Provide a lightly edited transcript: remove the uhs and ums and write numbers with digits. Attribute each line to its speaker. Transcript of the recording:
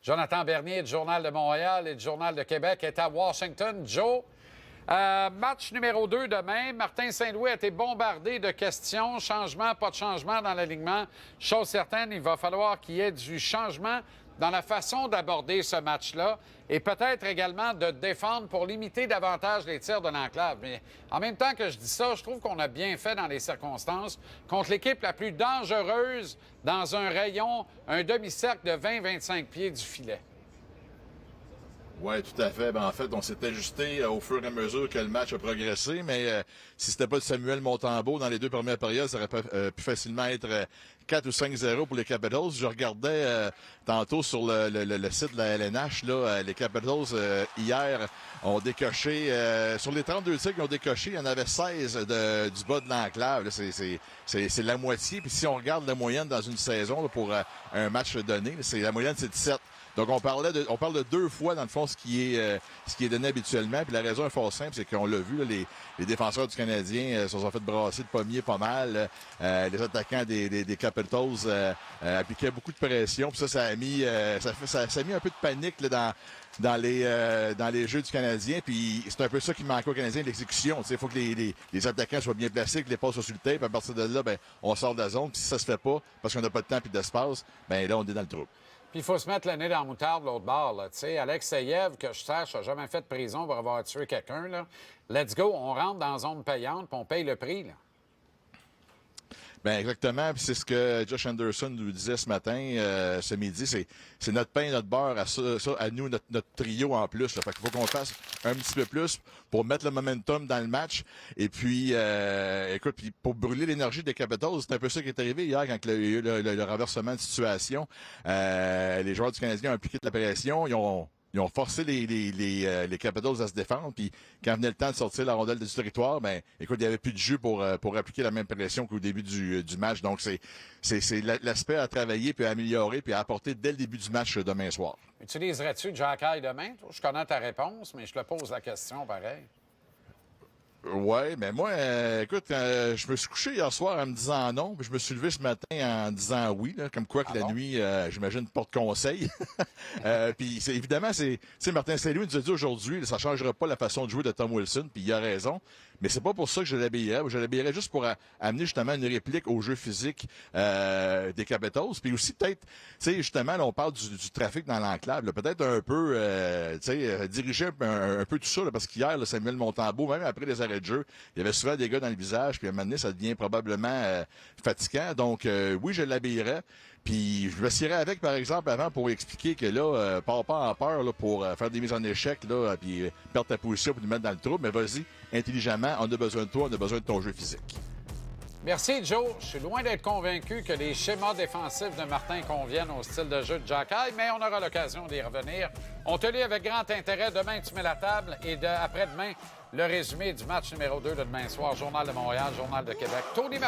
Speaker 1: Jonathan Bernier du Journal de Montréal et du Journal de Québec est à Washington. Joe, match numéro 2 demain. Martin Saint-Louis a été bombardé de questions. Changement, pas de changement dans l'alignement. Chose certaine, il va falloir qu'il y ait du changement dans la façon d'aborder ce match-là et peut-être également de défendre pour limiter davantage les tirs de l'enclave. Mais en même temps que je dis ça, je trouve qu'on a bien fait dans les circonstances contre l'équipe la plus dangereuse dans un rayon, un demi-cercle de 20-25 pieds du filet.
Speaker 2: Oui, tout à fait. En fait, on s'est ajusté au fur et à mesure que le match a progressé, mais si c'était pas de Samuel Montembeault dans les 2 premières périodes, ça aurait pu facilement être 4 ou 5-0 pour les Capitals. Je regardais tantôt sur le site de la LNH, là, les Capitals hier ont décoché, sur les 32 tirs qu'ils ont décoché, il y en avait 16 du bas de l'enclave. Là, c'est la moitié. Puis si on regarde la moyenne dans une saison là, pour un match donné, la moyenne c'est 17. Donc, on parle de 2 fois, dans le fond, ce qui est donné habituellement. Puis la raison est fort simple, c'est qu'on l'a vu, là, les défenseurs du Canadien se sont fait brasser de pommier pas mal. Les attaquants des Capitals appliquaient beaucoup de pression. Puis ça a mis ça a mis un peu de panique là, dans les jeux du Canadien. Puis c'est un peu ça qui manquait au Canadien, l'exécution. Il faut que les attaquants soient bien placés, que les passes soient sur le tape. À partir de là, ben on sort de la zone. Puis si ça se fait pas, parce qu'on n'a pas de temps et d'espace, ben là, on est dans le trou.
Speaker 1: Puis il faut se mettre le nez dans la moutarde de l'autre bord. Là. Alex Seyev, que je sache, n'a jamais fait de prison pour avoir tué quelqu'un. Là. Let's go, on rentre dans la zone payante puis on paye le prix. Là.
Speaker 2: Ben exactement, puis c'est ce que Josh Anderson nous disait ce matin, ce midi, c'est notre pain, notre beurre à nous, notre trio en plus. Là. Fait qu'il faut qu'on fasse un petit peu plus pour mettre le momentum dans le match. Et puis, écoute, puis pour brûler l'énergie des Capitals, c'est un peu ça qui est arrivé hier quand il y a eu le renversement de situation. Les joueurs du Canadien ont appliqué de la pression, ils ont forcé les Capitals à se défendre. Puis quand venait le temps de sortir la rondelle du territoire, ben écoute, il n'y avait plus de jus pour appliquer la même pression qu'au début du match. Donc c'est l'aspect à travailler, puis à améliorer, puis à apporter dès le début du match demain soir.
Speaker 1: Utiliserais-tu Jack-Eye demain? Je connais ta réponse, mais je te pose la question pareil.
Speaker 2: Ouais, mais moi, écoute, je me suis couché hier soir en me disant non, puis je me suis levé ce matin en disant oui, là, comme quoi que la nuit, j'imagine, porte conseil. Puis évidemment, Martin Saint-Louis nous a dit aujourd'hui, ça changera pas la façon de jouer de Tom Wilson, puis il a raison. Mais c'est pas pour ça que je l'habillerais. Je l'habillerais juste pour amener justement une réplique au jeu physique des Capitals. Puis aussi peut-être, tu sais, justement, là, on parle du trafic dans l'enclave. Peut-être un peu, diriger un peu tout ça, là, parce qu'hier, Samuel Montembeault, même après les arrêts de jeu, il y avait souvent des gars dans le visage. Puis à un moment donné, ça devient probablement fatigant. Donc oui, je l'habillerais. Puis je m'assierais avec, par exemple, avant pour expliquer que là, pars pas en peur là, pour faire des mises en échec, là, puis perdre ta position pour nous mettre dans le trou. Mais vas-y, intelligemment, on a besoin de toi, on a besoin de ton jeu physique.
Speaker 1: Merci, Joe. Je suis loin d'être convaincu que les schémas défensifs de Martin conviennent au style de jeu de Jack-Eye, mais on aura l'occasion d'y revenir. On te lit avec grand intérêt. Demain, tu mets la table et après-demain, le résumé du match numéro 2 de demain soir. Journal de Montréal, Journal de Québec. Tony Martin.